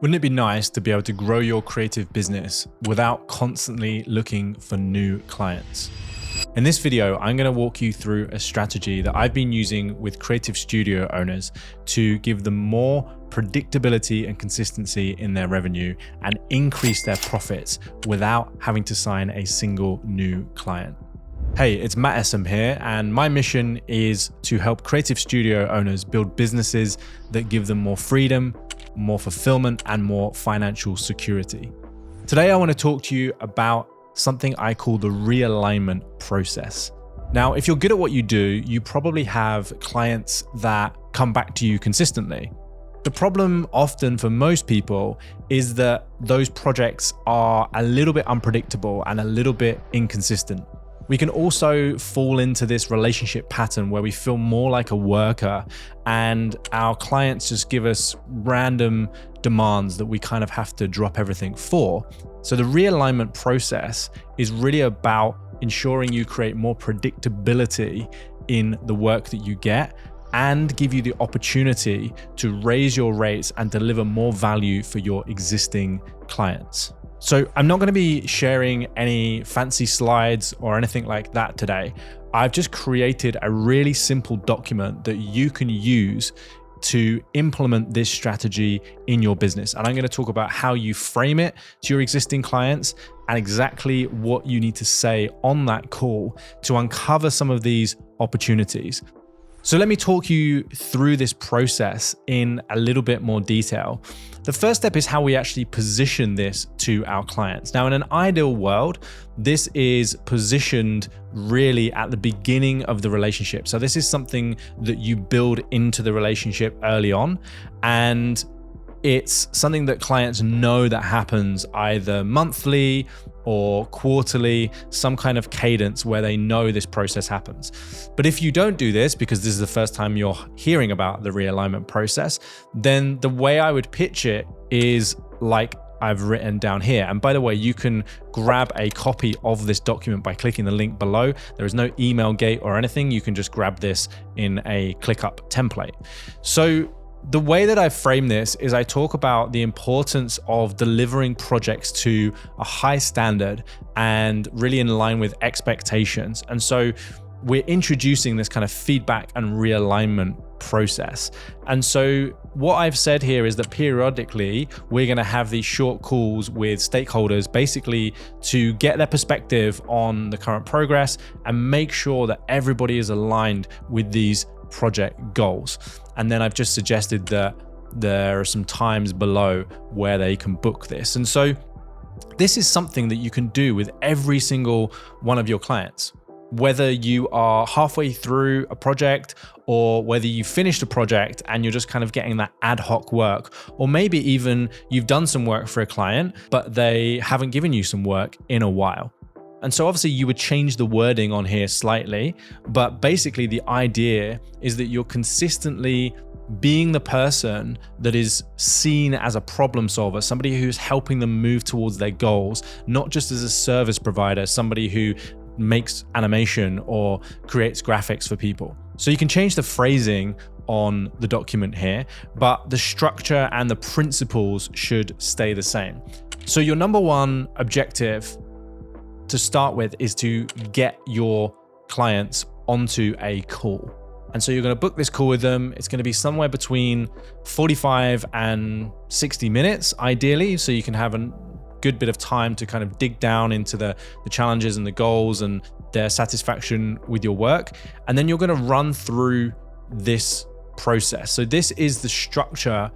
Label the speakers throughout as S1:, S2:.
S1: Wouldn't it be nice to be able to grow your creative business without constantly looking for new clients? In this video, I'm going to walk you through a strategy that I've been using with creative studio owners to give them more predictability and consistency in their revenue and increase their profits without having to sign a single new client. Hey, it's Essam here, and my mission is to help creative studio owners build businesses that give them more freedom, more fulfillment, and more financial security. Today, I want to talk to you about something I call the realignment process. Now, if you're good at what you do, you probably have clients that come back to you consistently. The problem often for most people is that those projects are a little bit unpredictable and a little bit inconsistent. We can also fall into this relationship pattern where we feel more like a worker and our clients just give us random demands that we kind of have to drop everything for. So the realignment process is really about ensuring you create more predictability in the work that you get and give you the opportunity to raise your rates and deliver more value for your existing clients. So I'm not going to be sharing any fancy slides or anything like that today. I've just created a really simple document that you can use to implement this strategy in your business. And I'm going to talk about how you frame it to your existing clients and exactly what you need to say on that call to uncover some of these opportunities. So let me talk you through this process in a little bit more detail. The first step is how we actually position this to our clients. Now, in an ideal world, this is positioned really at the beginning of the relationship. So this is something that you build into the relationship early on, and it's something that clients know that happens either monthly or quarterly, some kind of cadence where they know this process happens. But if you don't do this, because this is the first time you're hearing about the realignment process, then the way I would pitch it is like I've written down here. And by the way, you can grab a copy of this document by clicking the link below. There is no email gate or anything. You can just grab this in a ClickUp template. So the way that I frame this is I talk about the importance of delivering projects to a high standard and really in line with expectations. And so we're introducing this kind of feedback and realignment process. And so what I've said here is that periodically we're going to have these short calls with stakeholders, basically to get their perspective on the current progress and make sure that everybody is aligned with these project goals. And then I've just suggested that there are some times below where they can book this. And so this is something that you can do with every single one of your clients, whether you are halfway through a project or whether you finished a project and you're just kind of getting that ad hoc work, or maybe even you've done some work for a client, but they haven't given you some work in a while. And so obviously you would change the wording on here slightly, but basically the idea is that you're consistently being the person that is seen as a problem solver, somebody who's helping them move towards their goals, not just as a service provider, somebody who makes animation or creates graphics for people. So you can change the phrasing on the document here, but the structure and the principles should stay the same. So your number one objective to start with is to get your clients onto a call. And so you're going to book this call with them. It's going to be somewhere between 45 and 60 minutes, ideally, so you can have a good bit of time to kind of dig down into the challenges and the goals and their satisfaction with your work. And then you're going to run through this process. So this is the structure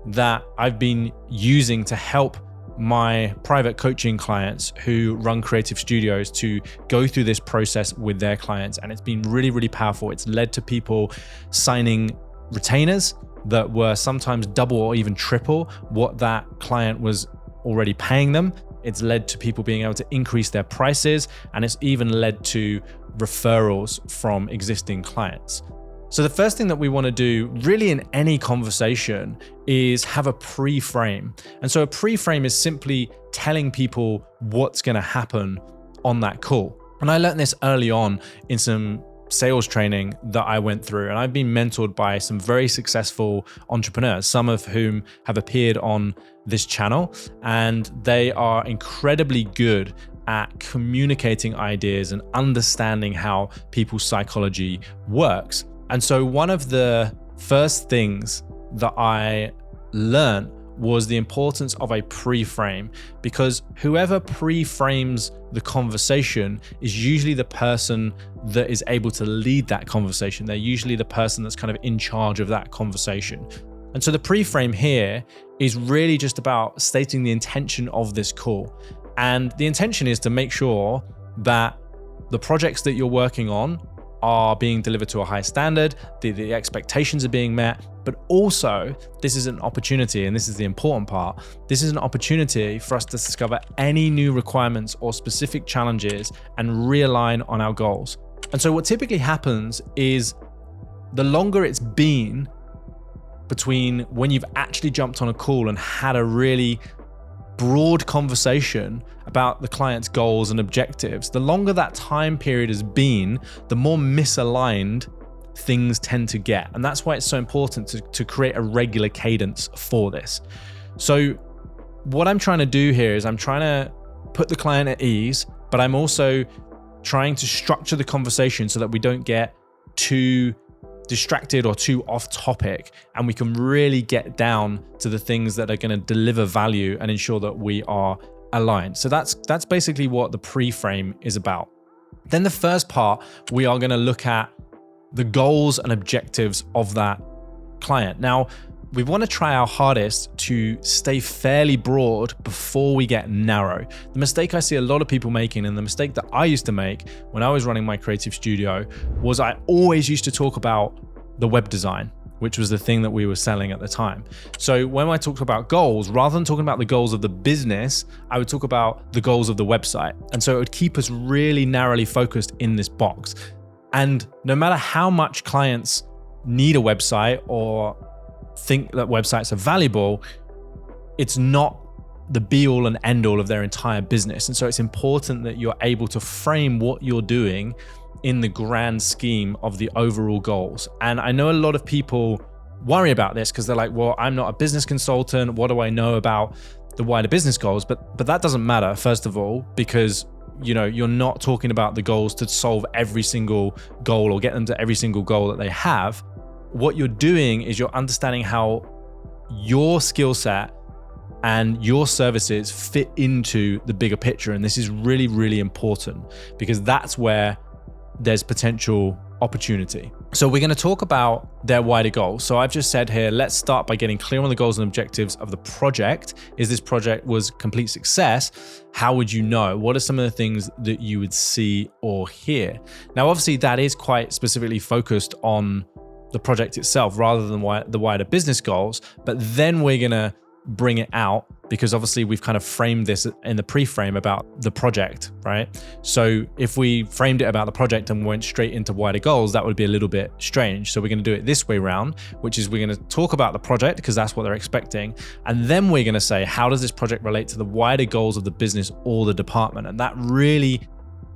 S1: that I've been using to help my private coaching clients who run creative studios to go through this process with their clients. And it's been really, really powerful. It's led to people signing retainers that were sometimes double or even triple what that client was already paying them. It's led to people being able to increase their prices, and it's even led to referrals from existing clients. So the first thing that we want to do really in any conversation is have a pre-frame. And so a pre-frame is simply telling people what's going to happen on that call. And I learned this early on in some sales training that I went through, and I've been mentored by some very successful entrepreneurs, some of whom have appeared on this channel, and they are incredibly good at communicating ideas and understanding how people's psychology works. And so one of the first things that I learned was the importance of a pre-frame, because whoever pre-frames the conversation is usually the person that is able to lead that conversation. They're usually the person that's kind of in charge of that conversation. And so the pre-frame here is really just about stating the intention of this call. And the intention is to make sure that the projects that you're working on are being delivered to a high standard, the expectations are being met, but also this is an opportunity, and this is the important part, this is an opportunity for us to discover any new requirements or specific challenges and realign on our goals. And so what typically happens is the longer it's been between when you've actually jumped on a call and had a really broad conversation about the client's goals and objectives, the longer that time period has been, the more misaligned things tend to get. And that's why it's so important to create a regular cadence for this. So what I'm trying to do here is I'm trying to put the client at ease, but I'm also trying to structure the conversation so that we don't get too distracted or too off topic, and we can really get down to the things that are going to deliver value and ensure that we are aligned. So that's basically what the pre-frame is about. Then the first part, we are going to look at the goals and objectives of that client. Now, we want to try our hardest to stay fairly broad before we get narrow. The mistake I see a lot of people making, and the mistake that I used to make when I was running my creative studio, was I always used to talk about the web design, which was the thing that we were selling at the time. So when I talked about goals, rather than talking about the goals of the business, I would talk about the goals of the website. And so it would keep us really narrowly focused in this box. And no matter how much clients need a website or think that websites are valuable, it's not the be all and end all of their entire business. And so it's important that you're able to frame what you're doing in the grand scheme of the overall goals. And I know a lot of people worry about this because they're like, well, I'm not a business consultant. What do I know about the wider business goals? But that doesn't matter, first of all, because you're not talking about the goals to solve every single goal or get them to every single goal that they have. What you're doing is you're understanding how your skill set and your services fit into the bigger picture. And this is really, really important because that's where there's potential opportunity. So we're going to talk about their wider goals. So I've just said here, let's start by getting clear on the goals and objectives of the project. Is this project was complete success? How would you know? What are some of the things that you would see or hear? Now, obviously that is quite specifically focused on the project itself rather than the wider business goals, but then we're going to bring it out because obviously we've kind of framed this in the pre-frame about the project, right? So if we framed it about the project and went straight into wider goals, that would be a little bit strange. So we're going to do it this way around, which is we're going to talk about the project because that's what they're expecting. And then we're going to say, how does this project relate to the wider goals of the business or the department? And that really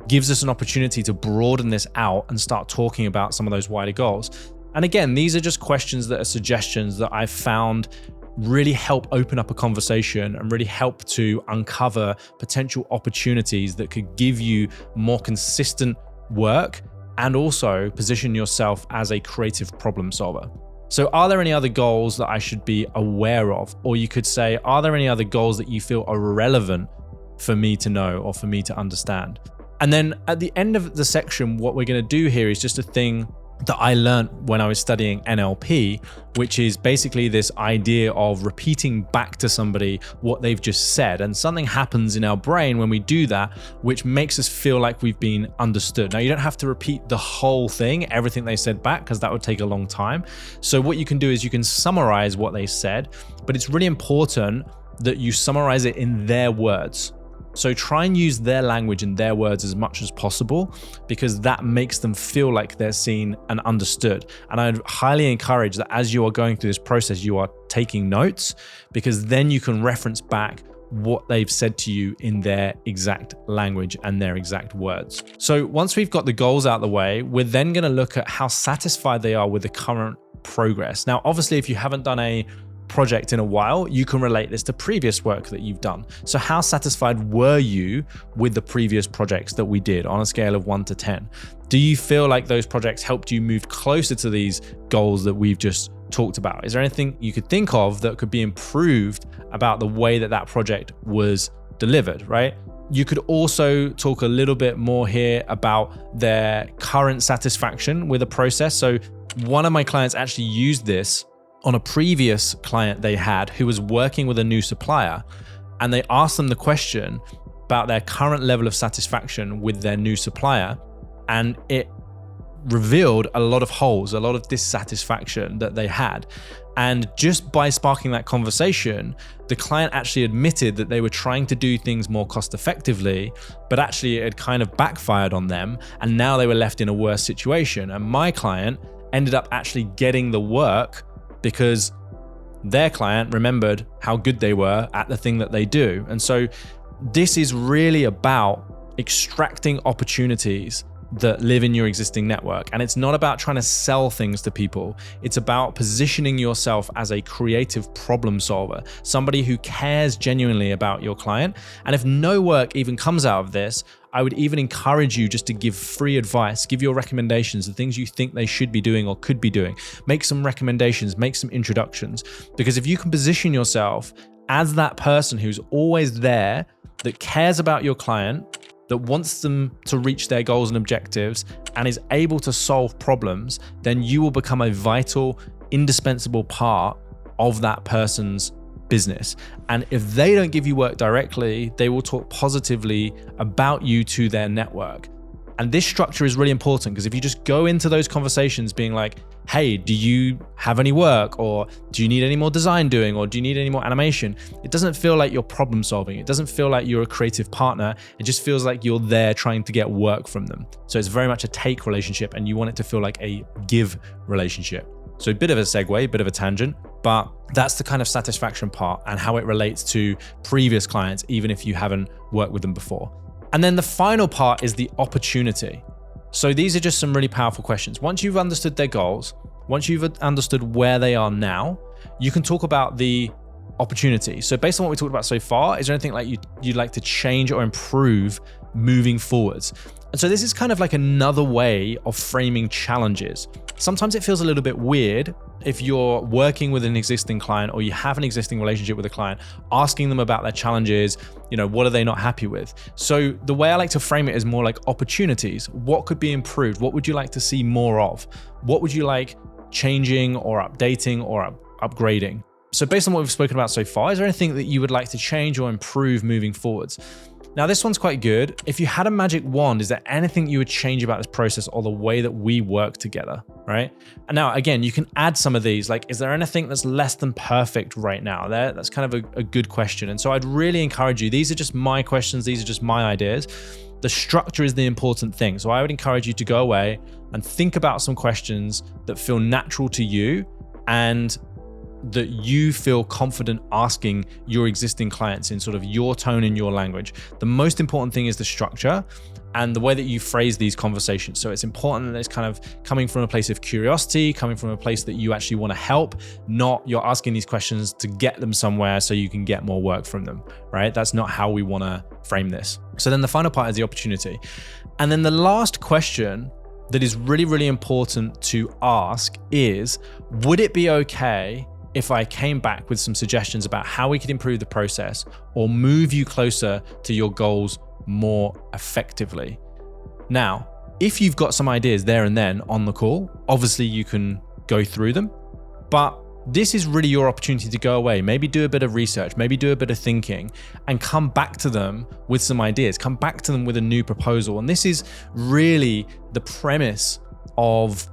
S1: gives us an opportunity to broaden this out and start talking about some of those wider goals. And again, these are just questions that are suggestions that I've found really help open up a conversation and really help to uncover potential opportunities that could give you more consistent work and also position yourself as a creative problem solver. So are there any other goals that I should be aware of? Or you could say, are there any other goals that you feel are relevant for me to know or for me to understand? And then at the end of the section, what we're going to do here is just a thing that I learned when I was studying NLP, which is basically this idea of repeating back to somebody what they've just said. And something happens in our brain when we do that, which makes us feel like we've been understood. Now, you don't have to repeat the whole thing, everything they said back, because that would take a long time. So what you can do is you can summarize what they said, but it's really important that you summarize it in their words. So try and use their language and their words as much as possible because that makes them feel like they're seen and understood. And I'd highly encourage that as you are going through this process, you are taking notes because then you can reference back what they've said to you in their exact language and their exact words. So once we've got the goals out of the way, we're then going to look at how satisfied they are with the current progress. Now, obviously, if you haven't done a project in a while, you can relate this to previous work that you've done. So how satisfied were you with the previous projects that we did on a scale of 1 to 10? Do you feel like those projects helped you move closer to these goals that we've just talked about? Is there anything you could think of that could be improved about the way that that project was delivered, right? You could also talk a little bit more here about their current satisfaction with a process. So one of my clients actually used this on a previous client they had who was working with a new supplier, and they asked them the question about their current level of satisfaction with their new supplier, and it revealed a lot of holes, a lot of dissatisfaction that they had. And just by sparking that conversation, the client actually admitted that they were trying to do things more cost effectively, but actually it had kind of backfired on them, and now they were left in a worse situation. And my client ended up actually getting the work because their client remembered how good they were at the thing that they do. And so this is really about extracting opportunities that live in your existing network. And it's not about trying to sell things to people. It's about positioning yourself as a creative problem solver, somebody who cares genuinely about your client. And if no work even comes out of this, I would even encourage you just to give free advice, give your recommendations, the things you think they should be doing or could be doing. Make some recommendations, make some introductions. Because if you can position yourself as that person who's always there, that cares about your client, that wants them to reach their goals and objectives, and is able to solve problems, then you will become a vital, indispensable part of that person's business. And if they don't give you work directly, they will talk positively about you to their network. And this structure is really important, because if you just go into those conversations being like, hey, do you have any work? Or do you need any more design doing? Or do you need any more animation? It doesn't feel like you're problem solving. It doesn't feel like you're a creative partner. It just feels like you're there trying to get work from them. So it's very much a take relationship, and you want it to feel like a give relationship. So a bit of a segue, bit of a tangent, but that's the kind of satisfaction part and how it relates to previous clients, even if you haven't worked with them before. And then the final part is the opportunity. So these are just some really powerful questions. Once you've understood their goals, once you've understood where they are now, you can talk about the opportunity. So based on what we talked about so far, is there anything like you'd like to change or improve moving forwards? And so this is kind of like another way of framing challenges. Sometimes it feels a little bit weird if you're working with an existing client or you have an existing relationship with a client, asking them about their challenges, what are they not happy with? So the way I like to frame it is more like opportunities. What could be improved? What would you like to see more of? What would you like changing or updating or upgrading? So based on what we've spoken about so far, is there anything that you would like to change or improve moving forwards? Now, this one's quite good. If you had a magic wand, is there anything you would change about this process or the way that we work together, right? And now, again, you can add some of these, like, is there anything that's less than perfect right now? That's kind of a good question. And so I'd really encourage you, these are just my questions, these are just my ideas. The structure is the important thing. So I would encourage you to go away and think about some questions that feel natural to you and that you feel confident asking your existing clients in sort of your tone and your language. The most important thing is the structure and the way that you phrase these conversations. So it's important that it's kind of coming from a place of curiosity, coming from a place that you actually want to help, not you're asking these questions to get them somewhere so you can get more work from them, right? That's not how we want to frame this. So then the final part is the opportunity. And then the last question that is really, really important to ask is, would it be okay if I came back with some suggestions about how we could improve the process or move you closer to your goals more effectively? Now, if you've got some ideas there and then on the call, obviously you can go through them, but this is really your opportunity to go away, maybe do a bit of research, maybe do a bit of thinking and come back to them with some ideas, come back to them with a new proposal. And this is really the premise of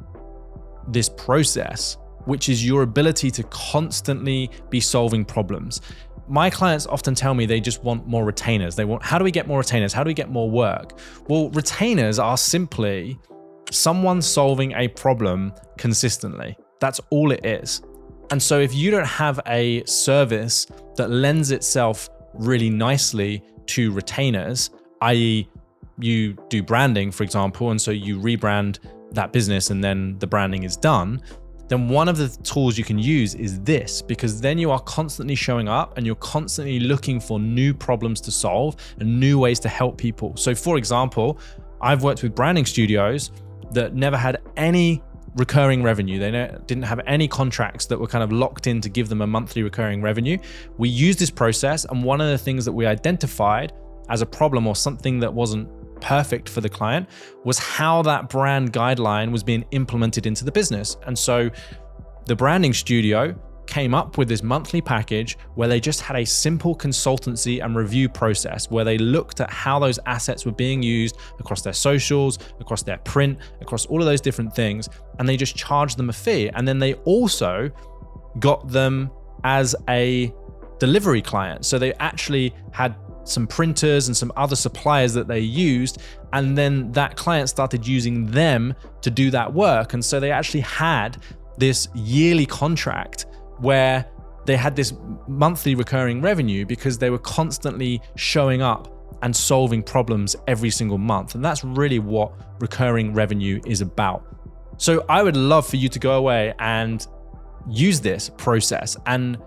S1: this process, which is your ability to constantly be solving problems. My clients often tell me they just want more retainers. They want, how do we get more retainers? How do we get more work? Well, retainers are simply someone solving a problem consistently. That's all it is. And so if you don't have a service that lends itself really nicely to retainers, i.e. you do branding, for example, and so you rebrand that business and then the branding is done, then one of the tools you can use is this, because then you are constantly showing up and you're constantly looking for new problems to solve and new ways to help people. So for example, I've worked with branding studios that never had any recurring revenue. They didn't have any contracts that were kind of locked in to give them a monthly recurring revenue. We used this process, and one of the things that we identified as a problem or something that wasn't perfect for the client was how that brand guideline was being implemented into the business. And so the branding studio came up with this monthly package where they just had a simple consultancy and review process where they looked at how those assets were being used across their socials, across their print, across all of those different things, and they just charged them a fee. And then they also got them as a delivery client. So they actually had some printers and some other suppliers that they used, and then that client started using them to do that work. And so they actually had this yearly contract where they had this monthly recurring revenue because they were constantly showing up and solving problems every single month. And that's really what recurring revenue is about. So I would love for you to go away and use this process. And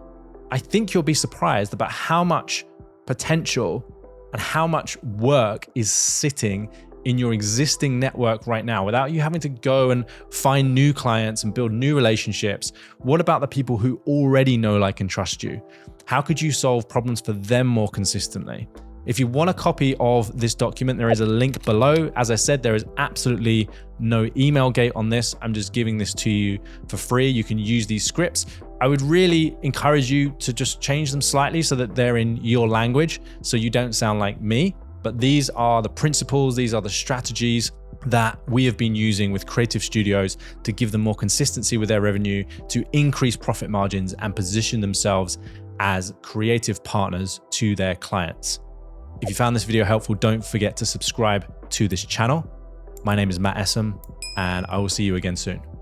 S1: I think you'll be surprised about how much potential and how much work is sitting in your existing network right now without you having to go and find new clients and build new relationships. What about the people who already know, like, and trust you? How could you solve problems for them more consistently? If you want a copy of this document, there is a link below. As I said, there is absolutely no email gate on this. I'm just giving this to you for free. You can use these scripts. I would really encourage you to just change them slightly so that they're in your language, so you don't sound like me. But these are the principles, these are the strategies that we have been using with creative studios to give them more consistency with their revenue, to increase profit margins and position themselves as creative partners to their clients. If you found this video helpful, don't forget to subscribe to this channel. My name is Essam, and I will see you again soon.